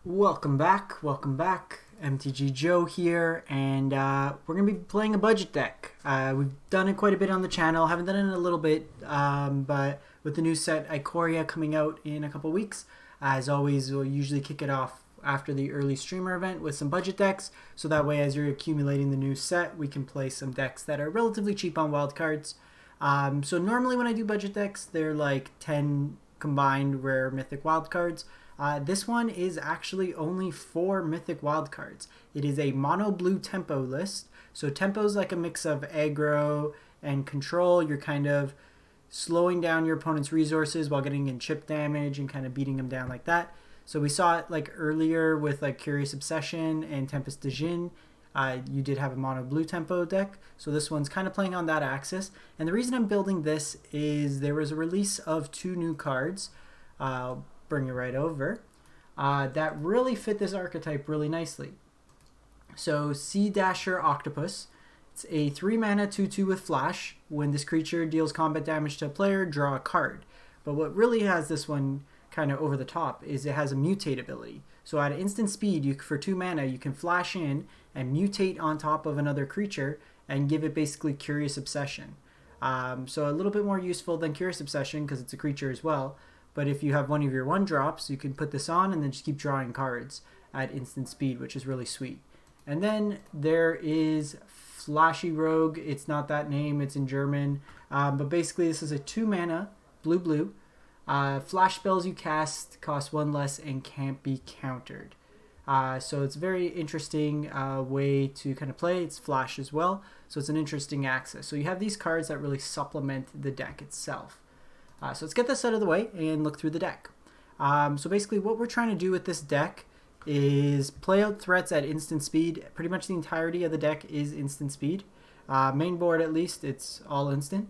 Welcome back, MTG Joe here, and we're going to be playing a budget deck. We've done it quite a bit on the channel, haven't done it in a little bit, but with the new set Ikoria coming out in a couple weeks, as always, we'll usually kick it off after the early streamer event with some budget decks, so that way as you're accumulating the new set, we can play some decks that are relatively cheap on wildcards. So normally when I do budget decks, they're like 10 combined rare mythic wildcards. This one is actually only 4 mythic wildcards. It is a mono blue tempo list. So tempo is like a mix of aggro and control. You're kind of slowing down your opponent's resources while getting in chip damage and kind of beating them down like that. So we saw it like earlier with like Curious Obsession and Tempest de Jin. You did have a mono blue tempo deck. So this one's kind of playing on that axis. And the reason I'm building this is there was a release of 2 new cards. Bring it right over, that really fit this archetype really nicely. So Sea Dasher Octopus, it's a 3 mana 2/2 with flash. When this creature deals combat damage to a player, draw a card. But what really has this one kind of over the top is it has a mutate ability. So at instant speed, for 2 mana, you can flash in and mutate on top of another creature and give it basically Curious Obsession. So a little bit more useful than Curious Obsession because it's a creature as well. But if you have one of your 1-drops, you can put this on and then just keep drawing cards at instant speed, which is really sweet. And then there is Flashy Rogue. It's not that name, it's in German. But basically this is a 2 mana, blue. Flash spells you cast cost 1 less and can't be countered. So it's a very interesting way to kind of play. It's flash as well, so it's an interesting access. So you have these cards that really supplement the deck itself. So let's get this out of the way and look through the deck. So basically what we're trying to do with this deck is play out threats at instant speed. Pretty much the entirety of the deck is instant speed. Main board at least, it's all instant.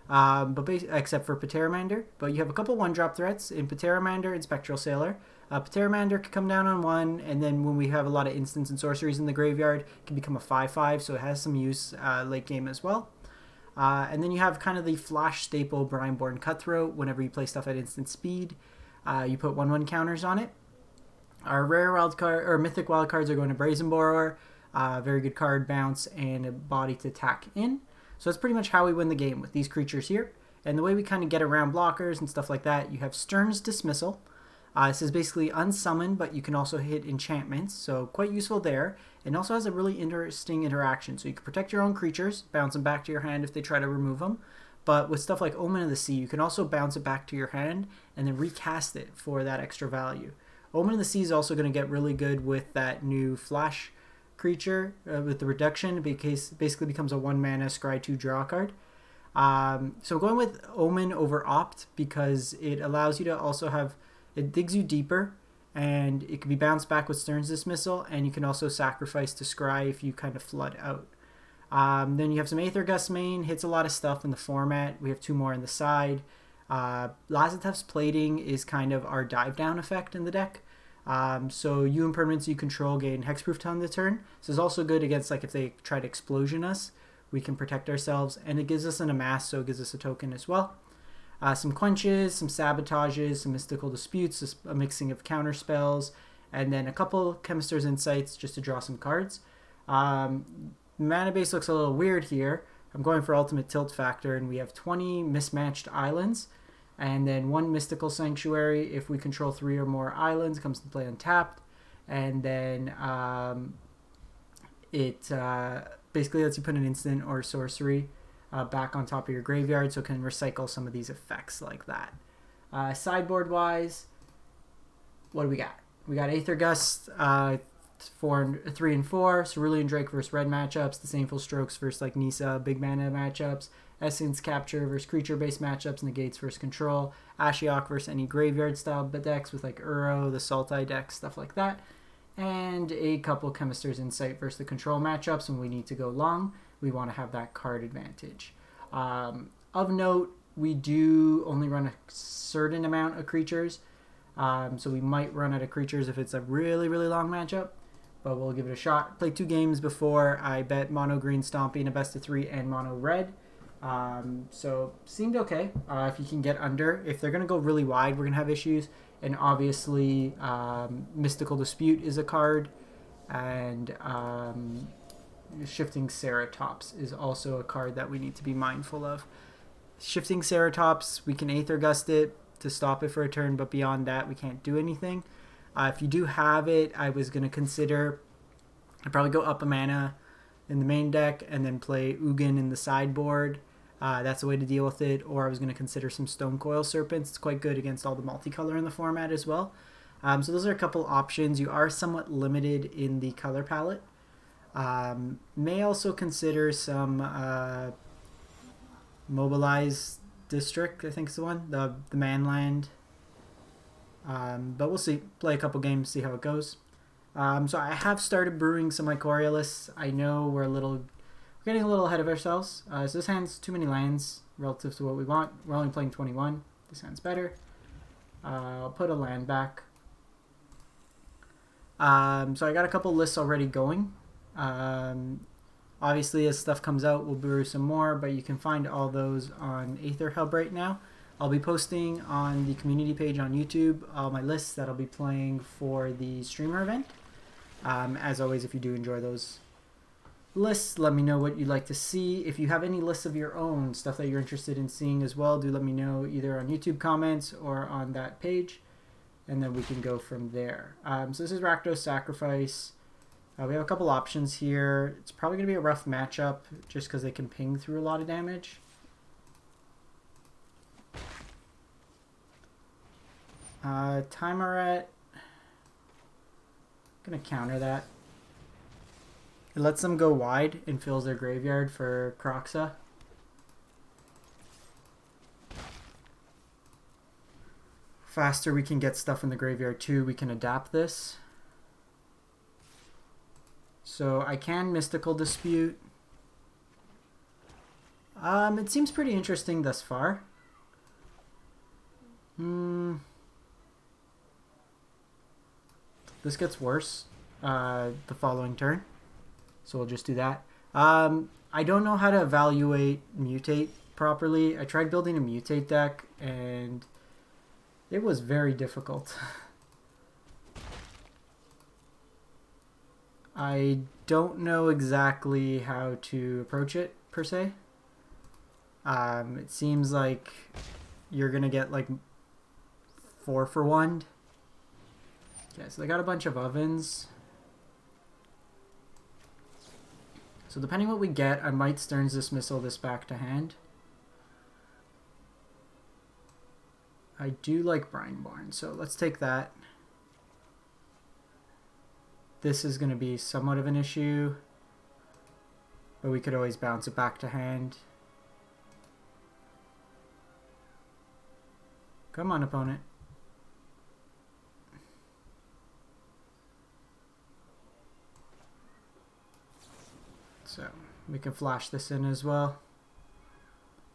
Except for Pteramander. But you have a couple 1-drop threats in Pteramander and Spectral Sailor. Pteramander can come down on 1, and then when we have a lot of instants and sorceries in the graveyard, it can become a 5/5, so it has some use late game as well. And then you have kind of the flash staple Brineborn Cutthroat. Whenever you play stuff at instant speed, you put 1/1 counters on it. Our rare wildcard or mythic wildcards are going to Brazen Borrower. Very good card, bounce, and a body to attack in. So that's pretty much how we win the game with these creatures here. And the way we kind of get around blockers and stuff like that, you have Stern Dismissal. This is basically unsummon, but you can also hit enchantments, so quite useful there. And also has a really interesting interaction. So you can protect your own creatures, bounce them back to your hand if they try to remove them. But with stuff like Omen of the Sea, you can also bounce it back to your hand and then recast it for that extra value. Omen of the Sea is also going to get really good with that new flash creature with the reduction, because it basically becomes a 1 mana scry 2 draw card. So going with Omen over Opt because it allows you to also have, it digs you deeper, and it can be bounced back with Stern's Dismissal, and you can also sacrifice to scry if you kind of flood out. Then you have some Aether Gust main, hits a lot of stuff in the format. We have 2 more on the side. Lazotep's Plating is kind of our dive down effect in the deck. So you impermanents you control gain hexproof on the turn. This is also good against like if they try to explosion us, we can protect ourselves, and it gives us an amass, so it gives us a token as well. Some Quenches, some Sabotages, some Mystical Disputes, a mixing of counter spells, and then a couple Chemister's Insights just to draw some cards. Mana base looks a little weird here. I'm going for Ultimate Tilt Factor, and we have 20 mismatched islands, and then 1 Mystical Sanctuary. If we control 3 or more islands, it comes to play untapped, and then it basically lets you put an instant or sorcery back on top of your graveyard, so it can recycle some of these effects like that. Sideboard wise, what do we got? We got Aether Gust, 3 and 4, Cerulean Drake versus red matchups, Disdainful Strokes versus like Nisa big mana matchups, Essence Capture versus creature based matchups, Negates versus control, Ashiok versus any graveyard style decks with like Uro, the Sultai decks, stuff like that, and a couple Chemister's Insight versus the control matchups when we need to go long. We want to have that card advantage. Of note, we do only run a certain amount of creatures, so we might run out of creatures if it's a really long matchup, but we'll give it a shot. Played 2 games before. I bet mono green stomping a best of 3 and mono red, so seemed okay. If you can get under, if they're going to go really wide, we're going to have issues. And obviously, Mystical Dispute is a card, and Shifting Ceratops is also a card that we need to be mindful of. Shifting Ceratops, we can Aether Gust it to stop it for a turn, but beyond that, we can't do anything. If you do have it, I was going to consider, I'd probably go up a mana in the main deck and then play Ugin in the sideboard. That's a way to deal with it. Or I was going to consider some Stonecoil Serpents. It's quite good against all the multicolor in the format as well. So those are a couple options. You are somewhat limited in the color palette. May also consider some Mobilize District, I think is the one. The Manland. But we'll see. Play a couple games, see how it goes. So I have started brewing some Ikoria lists. I know we're getting a little ahead of ourselves. So this hand's too many lands relative to what we want. We're only playing 21. This hand's better. I'll put a land back. So I got a couple lists already going. Obviously, as stuff comes out, we'll brew some more, but you can find all those on Aether Hub right now. I'll be posting on the community page on YouTube all my lists that I'll be playing for the streamer event. As always, if you do enjoy those lists, let me know what you'd like to see. If you have any lists of your own, stuff that you're interested in seeing as well, do let me know either on YouTube comments or on that page, and then we can go from there. So this is Rakdos Sacrifice. We have a couple options here. It's probably going to be a rough matchup just because they can ping through a lot of damage. Timerat. Going to counter that. It lets them go wide and fills their graveyard for Kroxa. Faster we can get stuff in the graveyard too, we can adapt this. So I can Mystical Dispute. It seems pretty interesting thus far. This gets worse the following turn. So we'll just do that. I don't know how to evaluate Mutate properly. I tried building a Mutate deck and it was very difficult. I don't know exactly how to approach it, per se. It seems like you're going to get like 4 for 1. Okay, so they got a bunch of ovens. So depending what we get, I might Stern Dismissal this back to hand. I do like Brineborn, so let's take that. This is going to be somewhat of an issue, but we could always bounce it back to hand. Come on, opponent. So we can flash this in as well.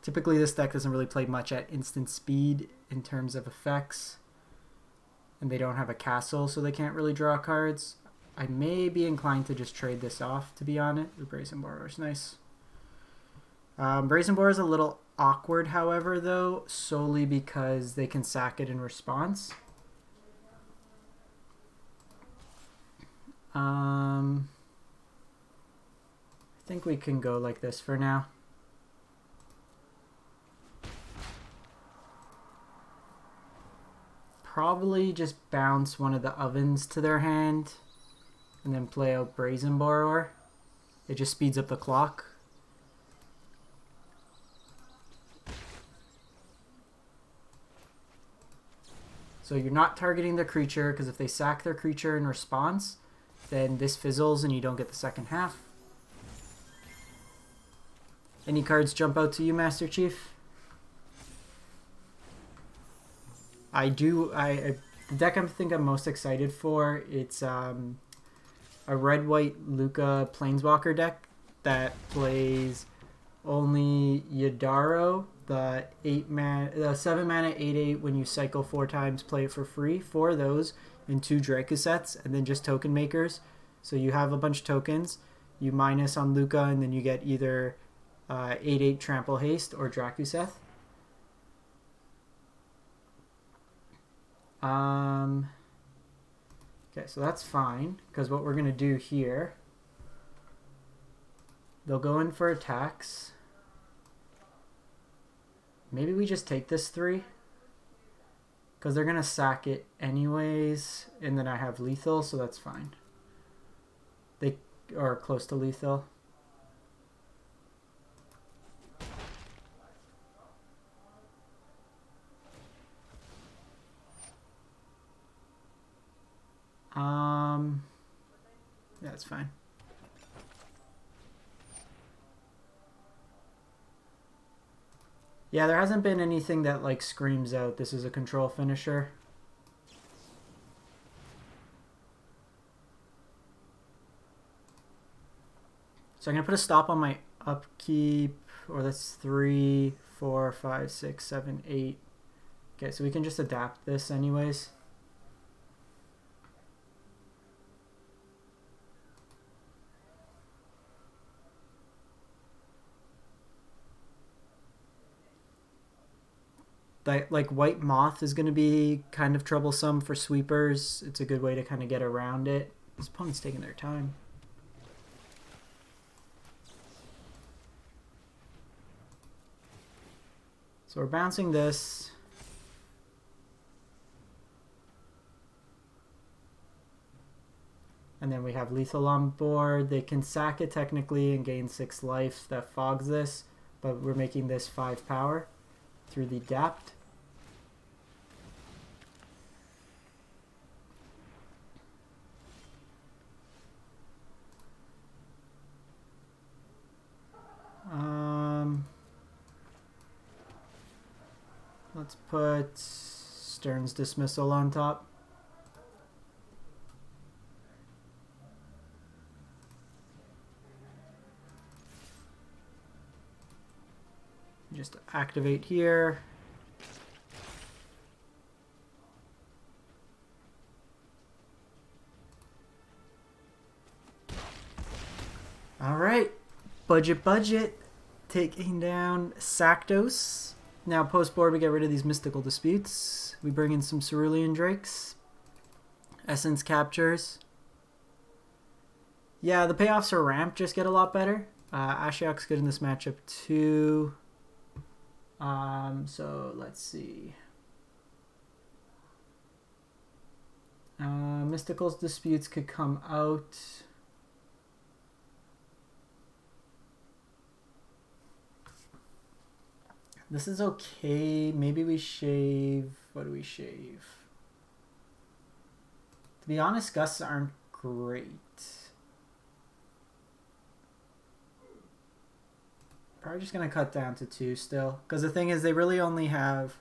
Typically this deck doesn't really play much at instant speed in terms of effects, and they don't have a castle, so they can't really draw cards. I may be inclined to just trade this off, to be honest. The Brazen Borrower is nice. Brazen Borrower is a little awkward, however, though, solely because they can sack it in response. I think we can go like this for now. Probably just bounce one of the ovens to their hand and then play out Brazen Borrower. It just speeds up the clock. So you're not targeting the creature, because if they sack their creature in response, then this fizzles and you don't get the second half. Any cards jump out to you, Master Chief? The deck I think I'm most excited for, it's a red-white Luca Planeswalker deck that plays only Yadaro, the 7 mana 8/8. When you cycle 4 times, play it for free. 4 of those and 2 Draco sets, and then just token makers. So you have a bunch of tokens, you minus on Luca, and then you get either 8/8 Trample Haste or Drakuseth. Okay, so that's fine, because what we're going to do here, they'll go in for attacks. Maybe we just take this 3, because they're going to sack it anyways, and then I have lethal, so that's fine. They are close to lethal. Yeah, that's fine. Yeah, there hasn't been anything that like screams out this is a control finisher. So I'm gonna put a stop on my upkeep, or that's 3, 4, 5, 6, 7, 8. Okay, so we can just adapt this anyways. That, like, White Moth is going to be kind of troublesome for sweepers. It's a good way to kind of get around it. This opponent's taking their time. So we're bouncing this. And then we have lethal on board. They can sack it technically and gain 6 life. That fogs this. But we're making this 5 power through the adapt. Let's put Stern's Dismissal on top. Just activate here. All right, budget. Taking down Rakdos. Now post board we get rid of these mystical disputes. We bring in some Cerulean Drakes. Essence captures. Yeah, the payoffs for ramp just get a lot better. Ashiok's good in this matchup too. So let's see. Mystical's disputes could come out. This is okay. Maybe we shave. What do we shave? To be honest, gusts aren't great. Probably just going to cut down to 2 still. Because the thing is, they really only have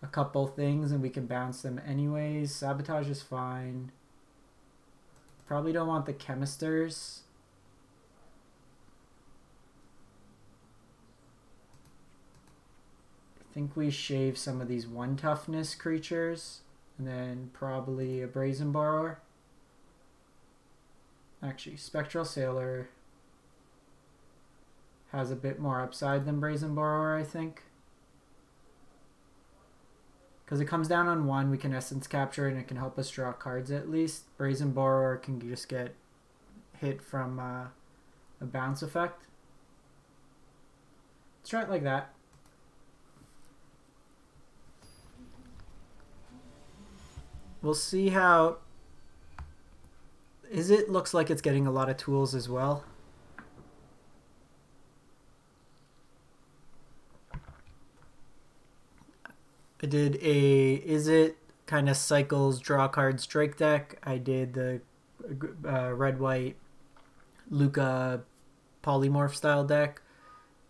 a couple things and we can bounce them anyways. Sabotage is fine. Probably don't want the Chemisters. I think we shave some of these 1 toughness creatures. And then probably a Brazen Borrower. Actually, Spectral Sailor has a bit more upside than Brazen Borrower, I think. Because it comes down on 1, we can Essence Capture and it can help us draw cards at least. Brazen Borrower can just get hit from a bounce effect. Let's try it like that. We'll see how... It looks like it's getting a lot of tools as well. I did a kind of cycles draw cards Drake deck. I did the red-white Luca polymorph style deck.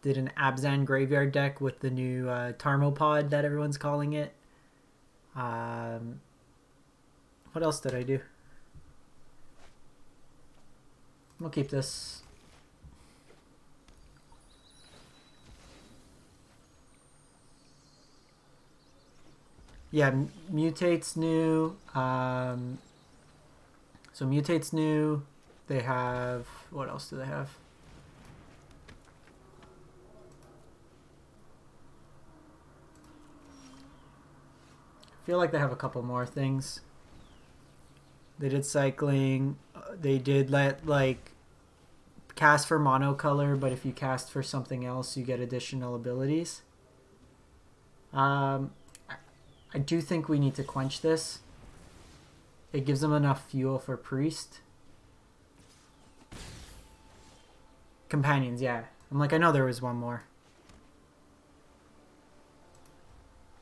Did an Abzan graveyard deck with the new Tarmopod that everyone's calling it. What else did I do? We'll keep this. Yeah, Mutate's new. So Mutate's new. They have... What else do they have? feel like they have a couple more things. They did cycling. They did let, like, cast for monocolor, but if you cast for something else, you get additional abilities. I do think we need to quench this. It gives them enough fuel for priest. Companions, yeah. I'm like, I know there was one more.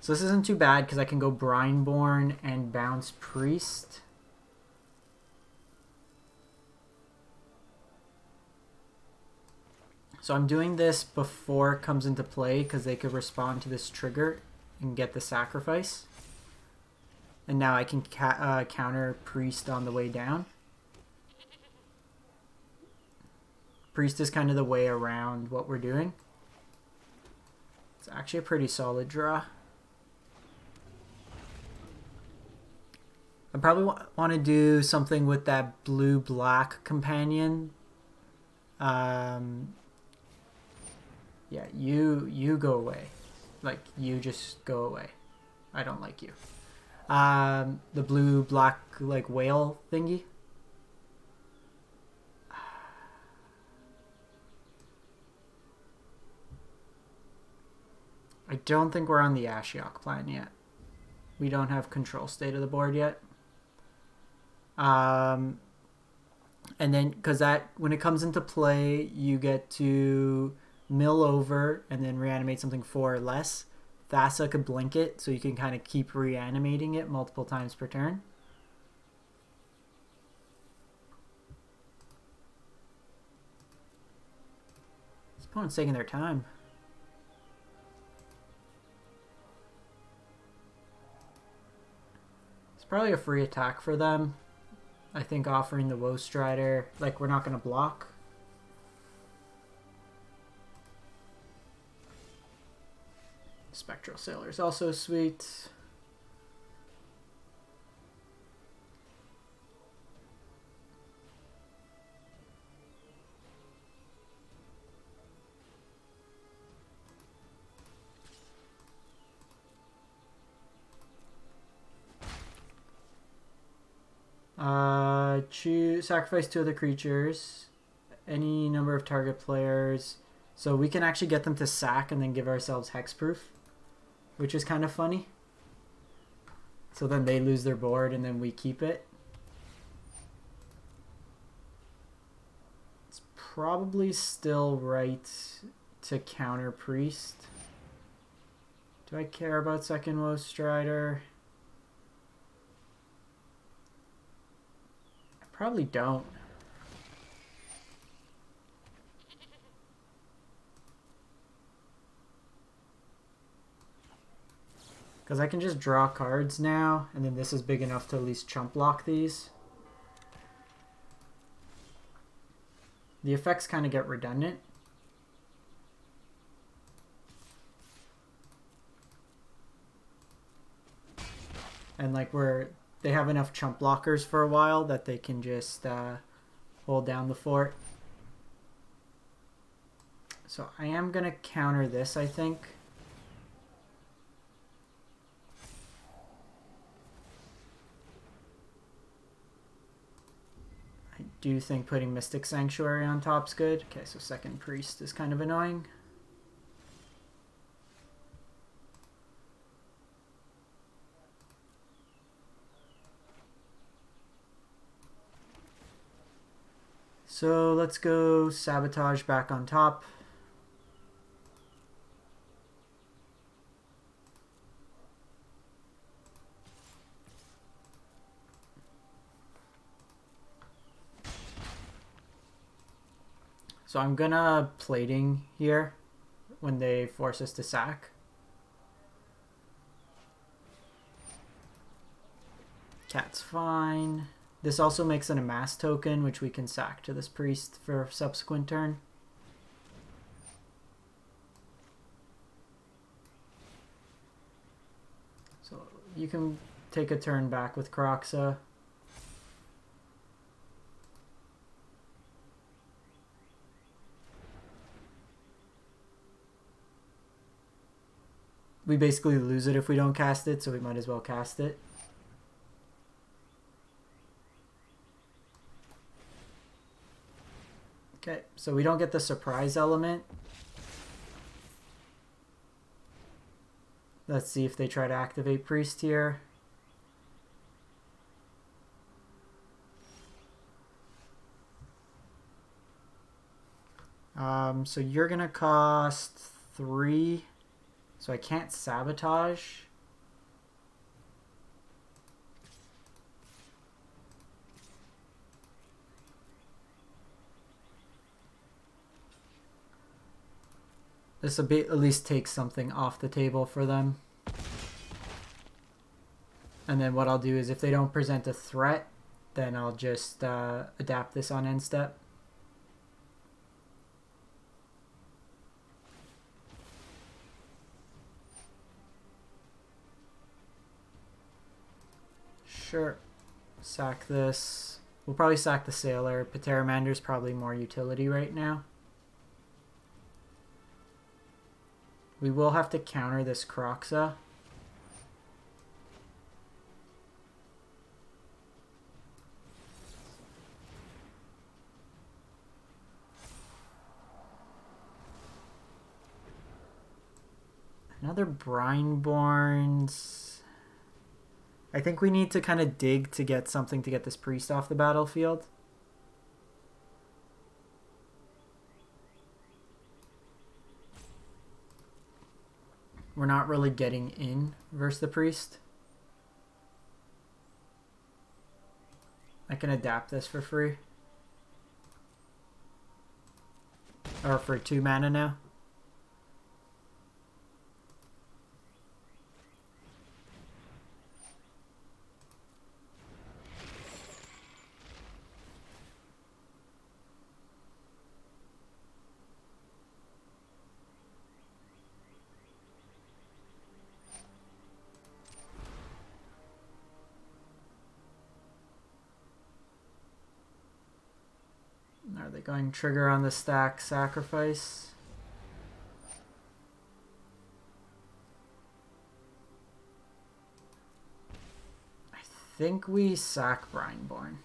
So this isn't too bad because I can go Brineborn and bounce priest. So I'm doing this before it comes into play because they could respond to this trigger and get the sacrifice. And now I can counter priest on the way down. Priest is kind of the way around what we're doing. It's actually a pretty solid draw. I probably want to do something with that blue-black companion. Yeah, you go away. Like, you just go away. I don't like you. The blue-black, like, whale thingy. I don't think we're on the Ashiok plan yet. We don't have control state of the board yet. And then, because that, when it comes into play, you get to mill over and then reanimate something 4 or less. Thassa could blink it, so you can kind of keep reanimating it multiple times per turn. This opponent's taking their time. It's probably a free attack for them. I think offering the Woe Strider, like, we're not going to block. Spectral Sailor is also sweet. Sacrifice 2 other creatures. Any number of target players. So we can actually get them to sack and then give ourselves hexproof, which is kind of funny. So then they lose their board and then we keep it. It's probably still right to counter priest. Do I care about second Woe Strider? I probably don't. Because I can just draw cards now, and then this is big enough to at least chump block these. The effects kind of get redundant. And like they have enough chump blockers for a while that they can just hold down the fort. So I am going to counter this, I think. I do think putting Mystic Sanctuary on top's good. Okay, so second priest is kind of annoying. So let's go Sabotage back on top. So I'm gonna Plating here when they force us to sack. Cat's fine. This also makes an Amass token, which we can sack to this priest for a subsequent turn. So you can take a turn back with Kroxa. we basically lose it if we don't cast it, so we might as well cast it. Okay, so we don't get the surprise element. Let's see if they try to activate Priest here. So you're gonna cost 3, so I can't sabotage. This will be, at least take something off the table for them. And then what I'll do is if they don't present a threat, then I'll just adapt this on end step. Sure. Sack this. We'll probably sack the Sailor. Pteramander's probably more utility right now. We will have to counter this Kroxa. Another Brineborns. I think we need to kind of dig to get something to get this priest off the battlefield. We're not really getting in versus the priest. I can adapt this for free. Or for 2 mana now. Are they going trigger on the stack sacrifice? I think we sack Brineborn.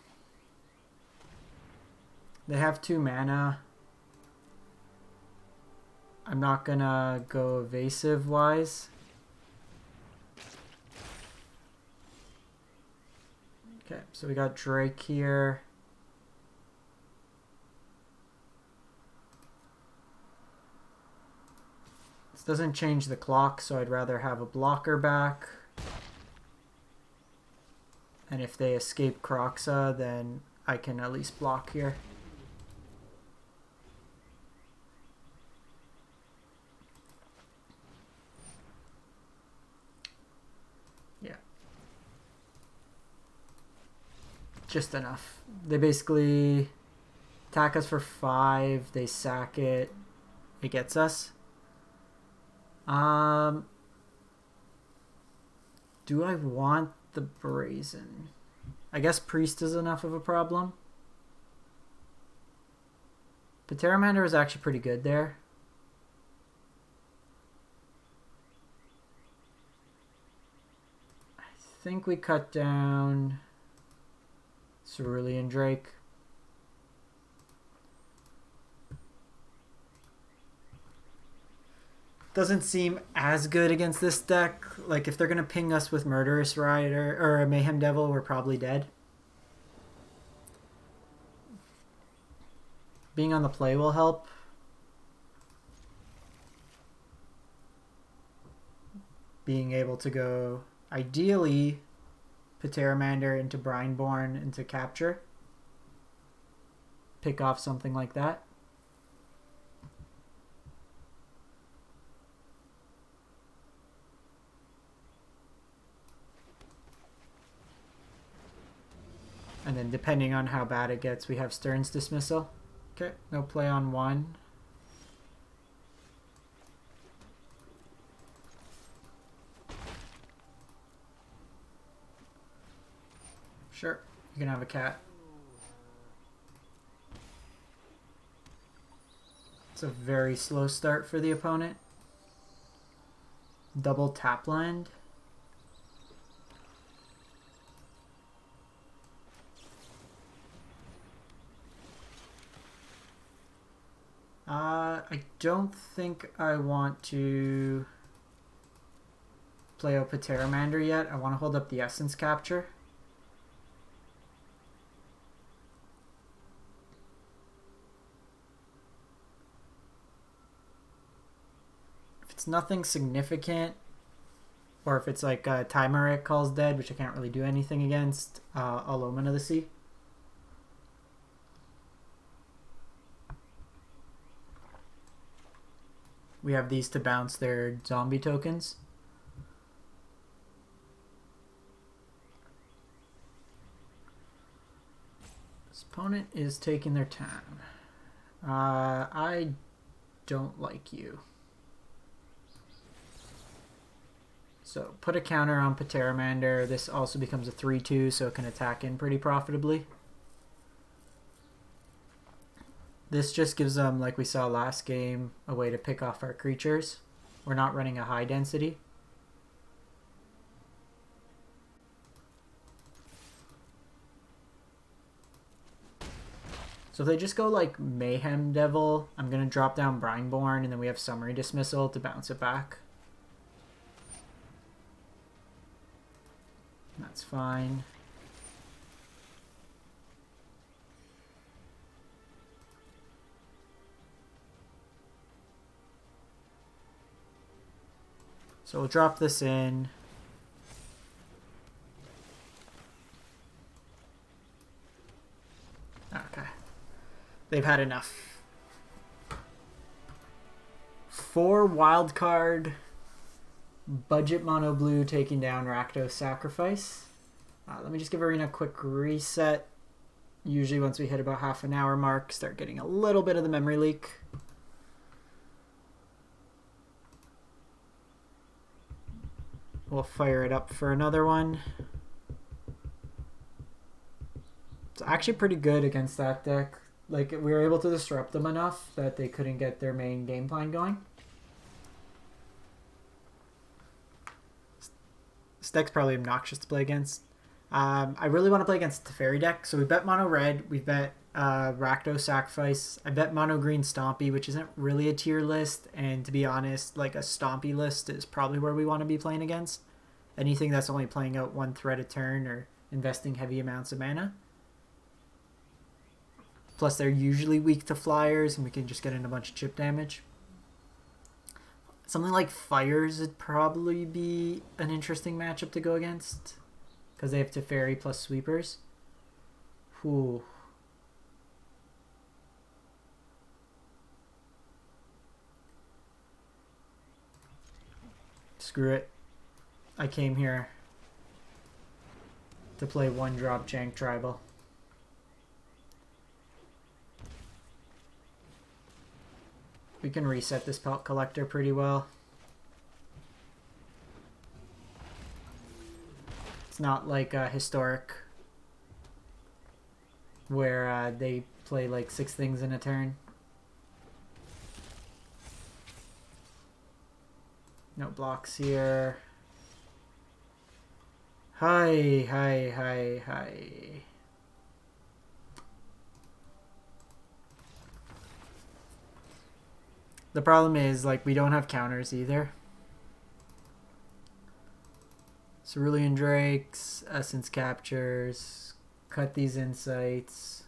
They have 2 mana. I'm not gonna go evasive wise. Okay, so we got Drake here. Doesn't change the clock, so I'd rather have a blocker back. And if they escape Kroxa, then I can at least block here. Yeah. Just enough. They basically attack us for 5, they sack it, it gets us. Do I want the Brazen? I guess Priest is enough of a problem. Pteramander is actually pretty good there. I think we cut down Cerulean Drake. Doesn't seem as good against this deck. Like, if they're going to ping us with Murderous Rider or a Mayhem Devil, we're probably dead. Being on the play will help. Being able to go, ideally, Pteramander into Brineborn into capture. Pick off something like that. And then depending on how bad it gets, we have Stern's Dismissal. Okay, no play on 1. Sure, you can have a cat. It's a very slow start for the opponent. Double tap land. I don't think I want to play out Pteramander yet. I want to hold up the Essence Capture. If it's nothing significant, or if it's like Timeric calls dead, which I can't really do anything against, I'll Omen of the Sea. We have these to bounce their zombie tokens. This opponent is taking their time. I don't like you. So put a counter on Pteramander. This also becomes a 3-2, so it can attack in pretty profitably. This just gives them, like we saw last game, a way to pick off our creatures. We're not running a high density. So if they just go like Mayhem Devil, I'm going to drop down Brineborn, and then we have Summary Dismissal to bounce it back. That's fine. So we'll drop this in. Okay. They've had enough. 4 wildcard budget mono blue taking down Rakdos Sacrifice. Let me just give Arena a quick reset. Usually once we hit about half an hour mark, start getting a little bit of the memory leak. We'll fire it up for another one. It's actually pretty good against that deck. Like, we were able to disrupt them enough that they couldn't get their main game plan going. This deck's probably obnoxious to play against. I really want to play against the Teferi deck. So we bet mono red. We bet Rakdos Sacrifice. I bet mono green Stompy, which isn't really a tier list. And to be honest, like a Stompy list is probably where we want to be playing against. Anything that's only playing out 1 threat a turn or investing heavy amounts of mana. Plus they're usually weak to flyers and we can just get in a bunch of chip damage. Something like Fires would probably be an interesting matchup to go against. Because they have Teferi plus sweepers. Whew. Screw it. I came here to play 1-drop Jank Tribal. We can reset this Pelt Collector pretty well. It's not like Historic, where they play like 6 things in a turn. No blocks here. Hi. The problem is, like, we don't have counters either. Cerulean Drakes, Essence Captures, cut these Insights,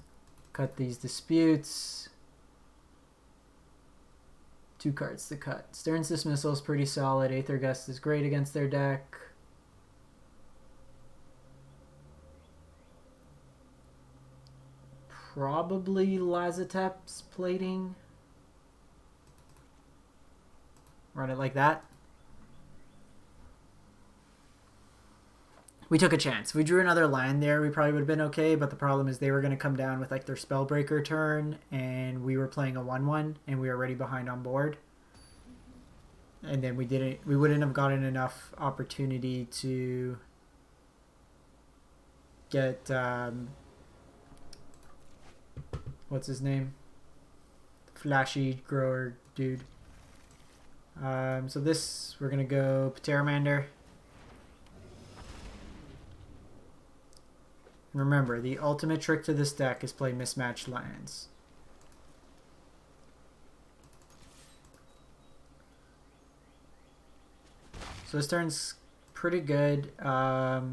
cut these Disputes. 2 cards to cut. Stern Dismissal is pretty solid. Aether Gust is great against their deck. Probably Lazotep's Plating. Run it like that. We took a chance. If we drew another land there, we probably would have been okay, but the problem is they were going to come down with like their Spellbreaker turn, and we were playing a 1-1, and we were already behind on board. And then we wouldn't have gotten enough opportunity to get, what's his name? Flashy grower dude. So this, we're going to go Pteramander. Remember, the ultimate trick to this deck is play mismatched lands. So this turn's pretty good. Because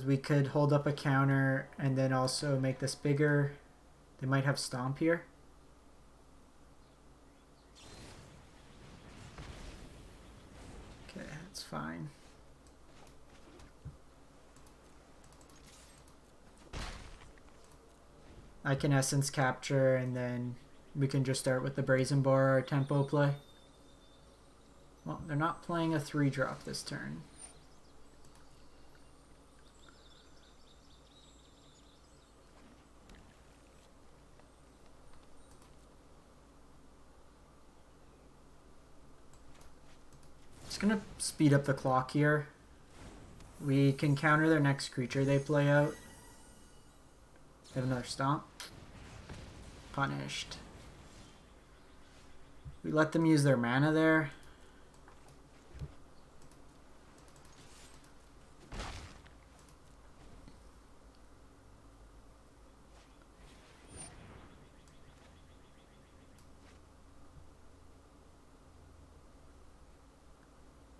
we could hold up a counter and then also make this bigger. They might have Stomp here. Okay, that's fine. I can Essence Capture and then we can just start with the Brazen Borrower tempo play. Well, they're not playing a 3-drop this turn. Just gonna speed up the clock here. We can counter their next creature they play out. They have another Stomp. Punished. We let them use their mana there.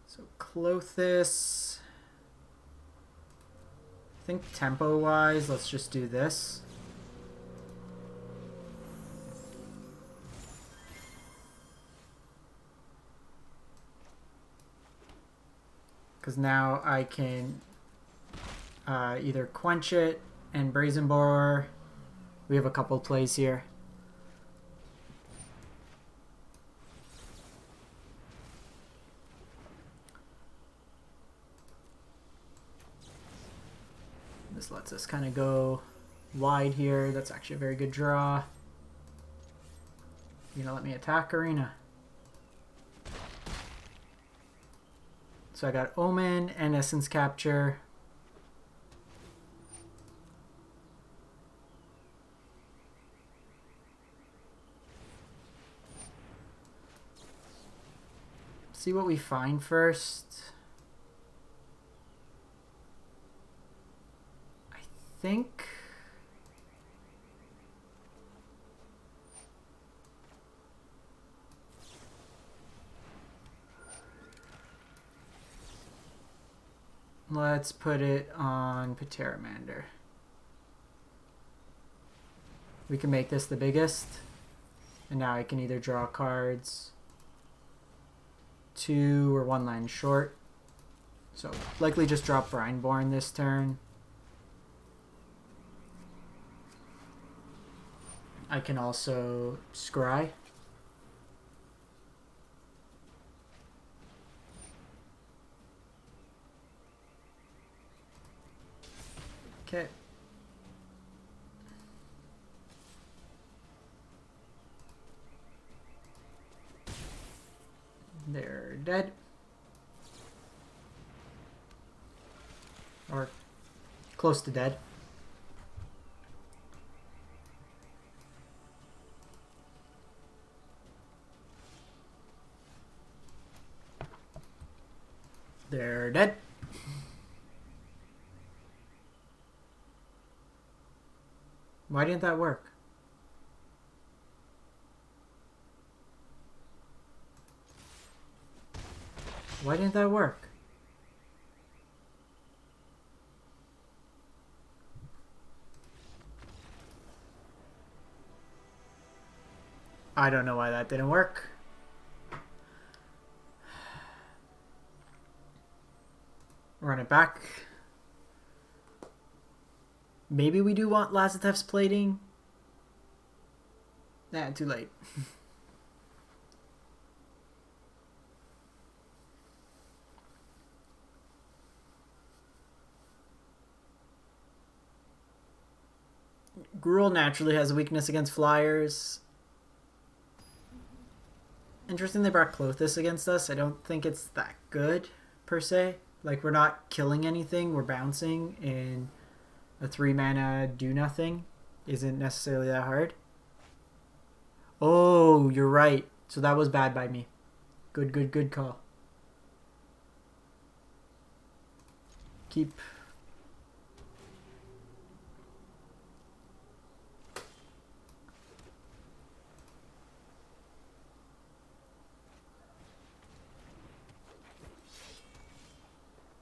So Clothis. I think tempo wise, let's just do this. Because now I can either Quench it and Brazen Borrower. We have a couple plays here. This lets us kind of go wide here. That's actually a very good draw. You gonna let me attack, Arena? So I got Omen and Essence Capture. See what we find first. I think let's put it on Pteramander. We can make this the biggest. And now I can either draw cards 2 or 1 line short. So likely just drop Brineborn this turn. I can also scry. Okay. They're dead. Or close to dead. They're dead. Why didn't that work? Why didn't that work? I don't know why that didn't work. Run it back. Maybe we do want Lazotep's Plating. Nah, too late. Gruul naturally has a weakness against flyers. Interesting they brought Clothis against us. I don't think it's that good, per se. Like, we're not killing anything. We're bouncing in a 3-mana do-nothing. isn't necessarily that hard. Oh, you're right. So that was bad by me. Good call. Keep.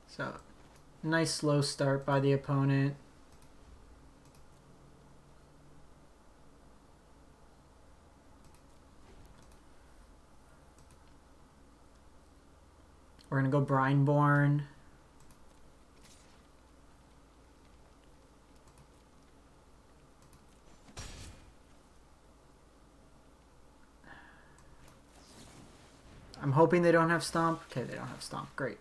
So, nice slow start by the opponent. We're going to go Brineborn. I'm hoping they don't have Stomp. Okay, they don't have Stomp. Great.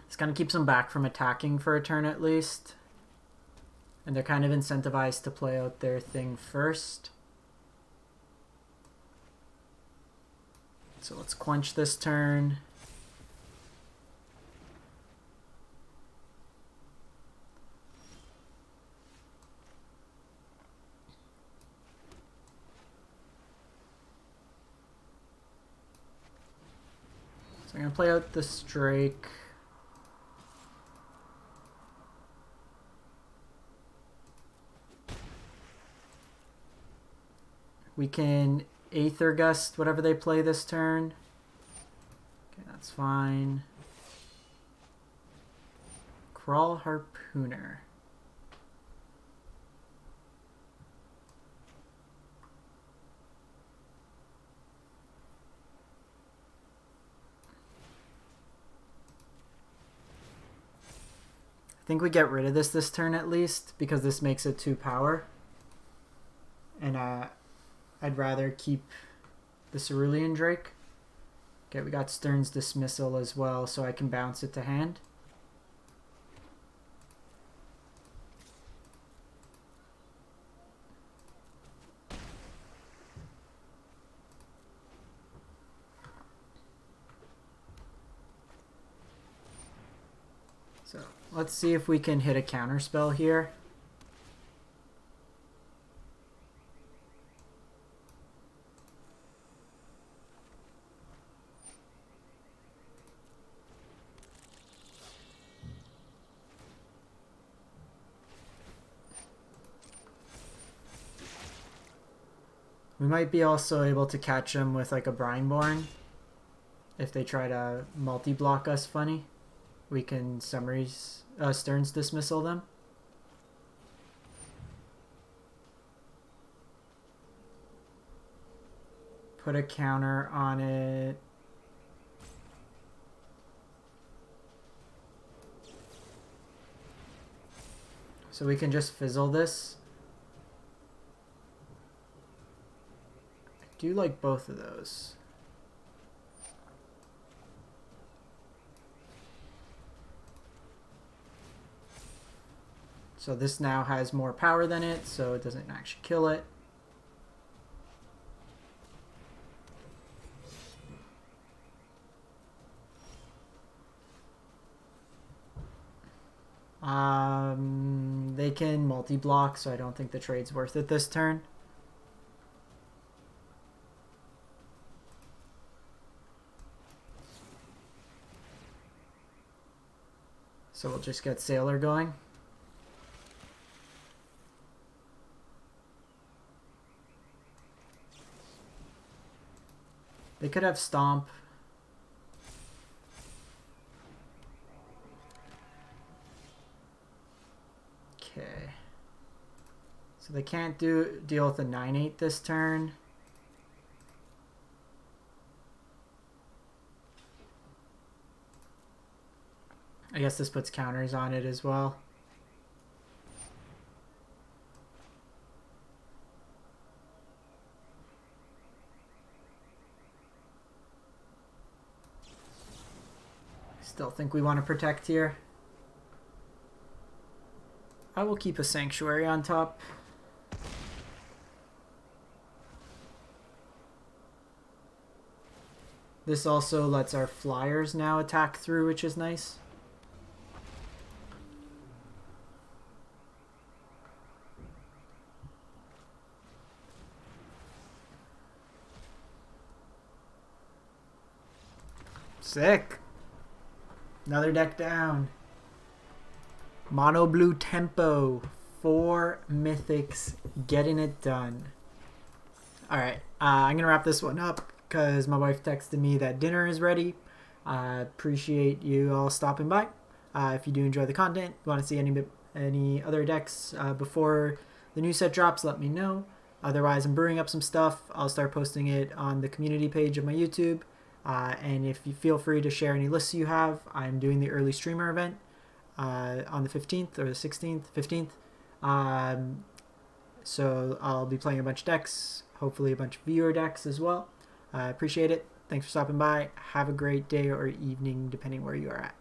It's going to keep them back from attacking for a turn at least. And they're kind of incentivized to play out their thing first. So let's Quench this turn. So I'm going to play out this Drake. We can Aether Gust whatever they play this turn. Okay, that's fine. Crawl Harpooner. I think we get rid of this turn at least, because this makes it 2 power. And I'd rather keep the Cerulean Drake. Okay, we got Stern's Dismissal as well, so I can bounce it to hand. So let's see if we can hit a counter spell here. We might be also able to catch them with like a Brineborn. If they try to multi-block us funny, we can Summary's Stern's Dismissal them. Put a counter on it. So we can just fizzle this. I do like both of those. So this now has more power than it, so it doesn't actually kill it. They can multi-block, so I don't think the trade's worth it this turn. So we'll just get Sailor going. They could have Stomp. Okay. So they can't deal with the 9/8 this turn. I guess this puts counters on it as well. Still think we want to protect here. I will keep a Sanctuary on top. This also lets our flyers now attack through, which is nice. Sick. Another deck down. Mono blue tempo. 4 mythics. Getting it done. Alright. I'm going to wrap this one up because my wife texted me that dinner is ready. I appreciate you all stopping by. If you do enjoy the content, want to see any other decks before the new set drops, let me know. Otherwise, I'm brewing up some stuff. I'll start posting it on the community page of my YouTube. And if you feel free to share any lists you have, I'm doing the early streamer event on the 15th or the 16th, 15th. So I'll be playing a bunch of decks, hopefully a bunch of viewer decks as well. I appreciate it. Thanks for stopping by. Have a great day or evening, depending where you are at.